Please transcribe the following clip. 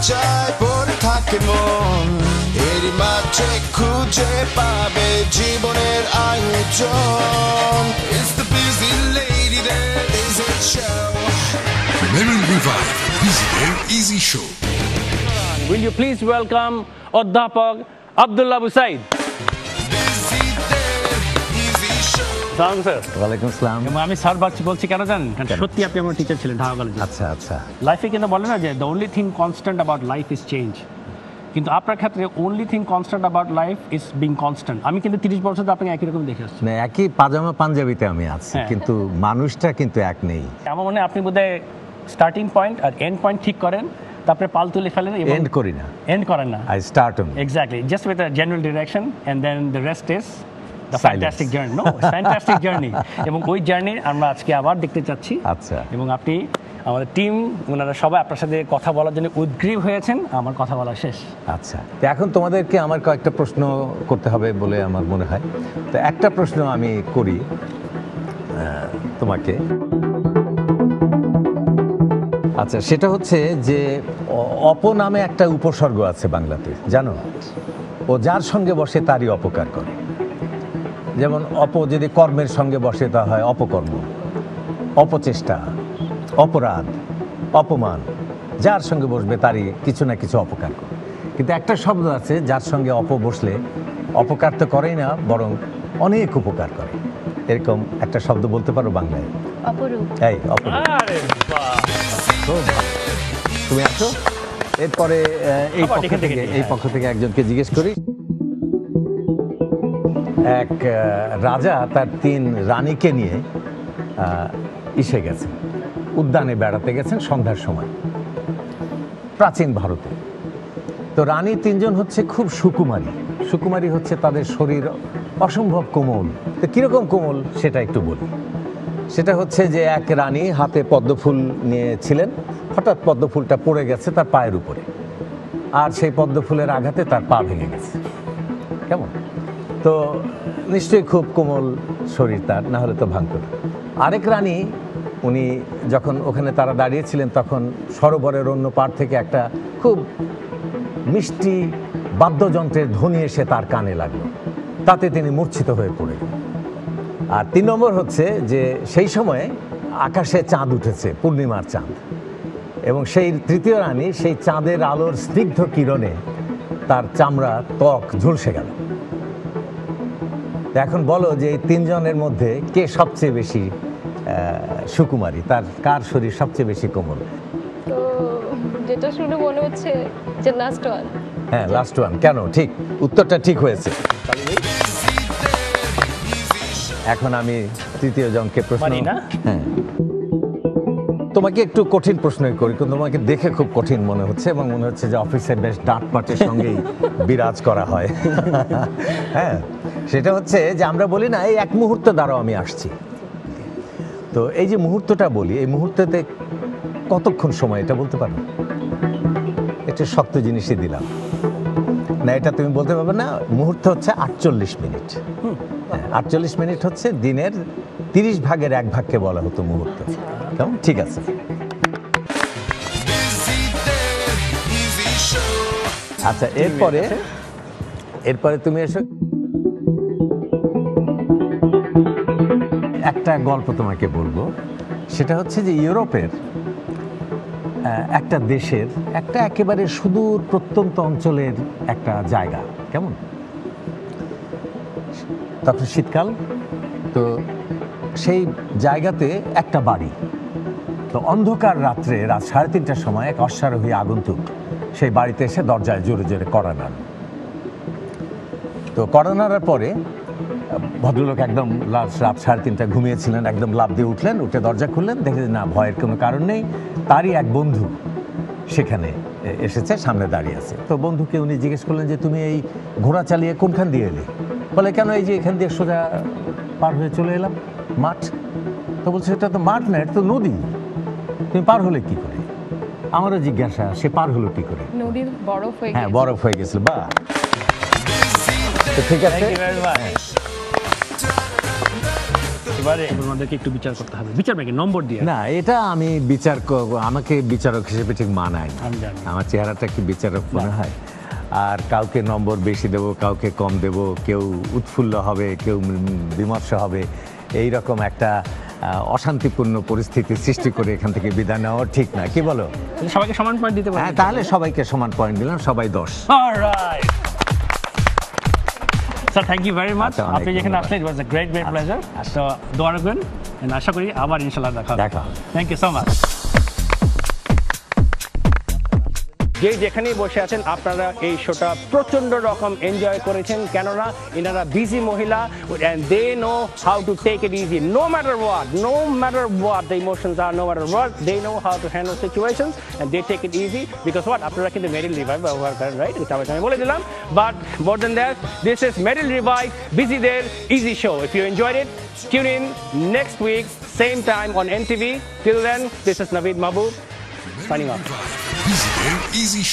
হতাশায় পড়ে থাকে মন, এর মাঝে খুঁজে পাবে জীবনের আয়োজন। It's the busy lady that is a show. Memory Revive, Busy Day Easy Show. Will you please welcome অধ্যাপক আব্দুল্লাহ আবু সাইদ। সালাম স্যার। ওয়ালাইকুম আসসালাম। এবং আমি স্যার বলছি কেন জানেন, সত্যি আপনি আমার টিচার ছিলেন ঢাকা কলেজে। আচ্ছা আচ্ছা। লাইফে কিন্তু বলে না যে the only thing constant about life is change, কিন্তু আপনার ক্ষেত্রে only thing constant about life is being constant. আমি কিন্তু 30 বছর ধরে আপনাকে একই রকম দেখে আসছি। না, একই পাজামা পাঞ্জাবিতে আমি আছি, কিন্তু মানুষটা কিন্তু এক নেই। আমার মনে হয় আপনি বোধহয় স্টার্টিং পয়েন্ট আর এন্ড পয়েন্ট ঠিক করেন, তারপরে পাল তুলে ফেলেন এবং এন্ড করি না, এন্ড করেন না। I start on exactly, just with a general direction and then the rest is the fantastic journey. No, fantastic journey. এবং ওই জার্নি আমরা আজকে আবার দেখতে চাচ্ছি। আচ্ছা। এবং আপনি, আমাদের টিম, ওনারা সবাই আপনার সাথে কথা বলার জন্য উদ্গ্রীব হয়েছেন। আমার কথা বলা শেষ। আচ্ছা, তো এখন তোমাদেরকে আমার কয়েকটা প্রশ্ন করতে হবে বলে আমার মনে হয়। তো একটা প্রশ্ন আমি করি তোমাকে। আচ্ছা, সেটা হচ্ছে যে অপ নামে একটা উপসর্গ আছে বাংলাতে, জানো? ও যার সঙ্গে বসে তারই অপকার করে। যেমন অপ যদি কর্মের সঙ্গে বসে তা হয় অপকর্ম, অপচেষ্টা, অপরাধ, অপমান। যার সঙ্গে বসবে তারই কিছু না কিছু অপকার করে। কিন্তু একটা শব্দ আছে যার সঙ্গে অপ বসলে অপকার তো করেই না, বরং অনেক উপকার করে। এরকম একটা শব্দ বলতে পারো বাংলায়? অপরূপ। এই অপরূপ। খুব ভালো। তুমি আসো। এরপরে এই পক্ষ থেকে একজনকে জিজ্ঞেস করি। এক রাজা তার 3 রানীকে নিয়ে ইসে গেছেন, উদ্যানে বেড়াতে গেছেন সন্ধ্যার সময়, প্রাচীন ভারতে। তো রানী 3 জন হচ্ছে খুব সুকুমারী। সুকুমারী হচ্ছে তাদের শরীর অসম্ভব কোমল। তো কীরকম কোমল সেটা একটু বলি। সেটা হচ্ছে যে এক রানী হাতে পদ্মফুল নিয়েছিলেন, হঠাৎ পদ্মফুলটা পড়ে গেছে তার পায়ের উপরে, আর সেই পদ্মফুলের আঘাতে তার পা ভেঙে গেছে। কেমন? তো নিশ্চয়ই খুব কোমল শরীর তার, না হলে তো ভাঙত না। আরেক রানী, উনি যখন ওখানে তারা দাঁড়িয়েছিলেন তখন সরোবরের অন্য পাড় থেকে একটা খুব মিষ্টি বাদ্যযন্ত্রের ধ্বনি এসে তার কানে লাগলো, তাতে তিনি মূর্ছিত হয়ে পড়ে গেলেন। আর 3 নম্বর হচ্ছে যে সেই সময়ে আকাশে চাঁদ উঠেছে, পূর্ণিমার চাঁদ, এবং সেই 3য় রানী সেই চাঁদের আলোর স্নিগ্ধ কিরণে তার চামড়া ত্বক ঝলসে গেল। এখন বলো যে এই 3 জনের মধ্যে কে সবচেয়ে বেশি সুকুমারী, তার কার শরীর সবচেয়ে বেশি কোমল? তো যেটা শুনে মনে হচ্ছে যে লাস্ট ওয়ান। হ্যাঁ, লাস্ট ওয়ান। কেন? ঠিক, উত্তরটা ঠিক হয়েছে। এখন আমি 3য় জনকে প্রশ্ন। হ্যাঁ, তোমাকে একটু কঠিন প্রশ্নই করি, কিন্তু তোমাকে দেখে খুব কঠিন মনে হচ্ছে এবং মনে হচ্ছে যে অফিসে বেশ ডাঁটপাটের সঙ্গেই বিরাজ করা হয়। হ্যাঁ, সেটা হচ্ছে যে আমরা বলি না এই এক মুহূর্ত দাঁড়াও আমি আসছি। তো এই যে মুহূর্তটা বলি, এই মুহূর্ততে কতক্ষণ সময় এটা বলতে পারো? একটা শক্ত জিনিসই দিলাম না, এটা তুমি বলতে পারবে না। মুহূর্ত হচ্ছে 48 মিনিট। 48 মিনিট হচ্ছে দিনের 30 ভাগের 1 ভাগকে বলা হতো মুহূর্ত। কেমন? ঠিক আছে। আচ্ছা, এরপরে তুমি এসো। একটা গল্প তোমাকে বলবো। সেটা হচ্ছে যে ইউরোপের একটা দেশের একটা একেবারে সুদূর প্রত্যন্ত অঞ্চলের একটা জায়গা। কেমন? তখন শীতকাল। তো সেই জায়গাতে একটা বাড়ি। তো অন্ধকার রাত্রে রাত 3:30টার সময় এক অশ্বারোহী আগন্তুক সেই বাড়িতে এসে দরজায় জোরে জোরে কড়া নাড়ল। তো কড়া নাড়ার পরে ভদ্রলোক একদম রাত 3:30টায় ঘুমিয়েছিলেন, একদম লাফ দিয়ে উঠলেন, উঠে দরজা খুললেন, দেখে না ভয়ের কোনো কারণ নেই, তারই এক বন্ধু সেখানে এসেছে, সামনে দাঁড়িয়ে আছে। তো বন্ধুকে উনি জিজ্ঞেস করলেন যে তুমি এই ঘোড়া চালিয়ে কোনখান দিয়ে এলে? বলে কেন, এই যে এখান দিয়ে সোজা পার হয়ে চলে এলাম, মাঠ। তো বলছে এটা তো মাঠ না, এটা তো নদী, তুমি পার হলে কি করে? আমারও জিজ্ঞাসা, সে পার হলো কি করে? নদীর বরফ হয়ে গেছে। হ্যাঁ, বরফ হয়ে গেছিল। বাহ, ঠিক আছে। এবারে ওনাদেরকে একটু বিচার করতে হবে, বিচার নাকি নম্বর দিয়ে? না, এটা আমি আমাকে বিচারক হিসেবে ঠিক মানায় না। আমি জানি। আমার চেহারাটা কি বিচারক মনে হয়? আর কাউকে নম্বর বেশি দেব, কাউকে কম দেব, কেউ উৎফুল্ল হবে, কেউ বিমর্ষ হবে, এই রকম একটা অশান্তিপূর্ণ পরিস্থিতি সৃষ্টি করে এখান থেকে বিদায় নেওয়া ঠিক না, কি বলো? সবাইকে সমান পয়েন্ট দিতে পারবেন? হ্যাঁ, তাহলে সবাইকে সমান পয়েন্ট দিলাম, সবাই 10। Alright sir, thank you very much. আচ্ছা, অনেক আপনি যেখানে ধন্যবাদ। আসলেন, ইট ওয়াজ এ গ্রেট প্লেজার। তো দোয়া রাখবেন, আশা করি আবার ইনশাআল্লাহ দেখা হবে। Thank you so much. যে যেখানেই বসে আছেন, আপনারা এই শোটা প্রচন্ড রকম এনজয় করেছেন, কেননা এনারা বিজি মহিলা and they know how to take it easy no matter what the emotions are, no matter what, they know how to handle situations and they take it easy because what, আপনারা কিন্তু মেরিল revive ব্যবহার করেন, right? এটা আমি বলে দিলাম, but more than that, this is merrill revive busy there easy show. If you enjoyed it, tune in next week same time on NTV. Till then, this is Naveed Mahbub signing off. Busy Day Easy Show.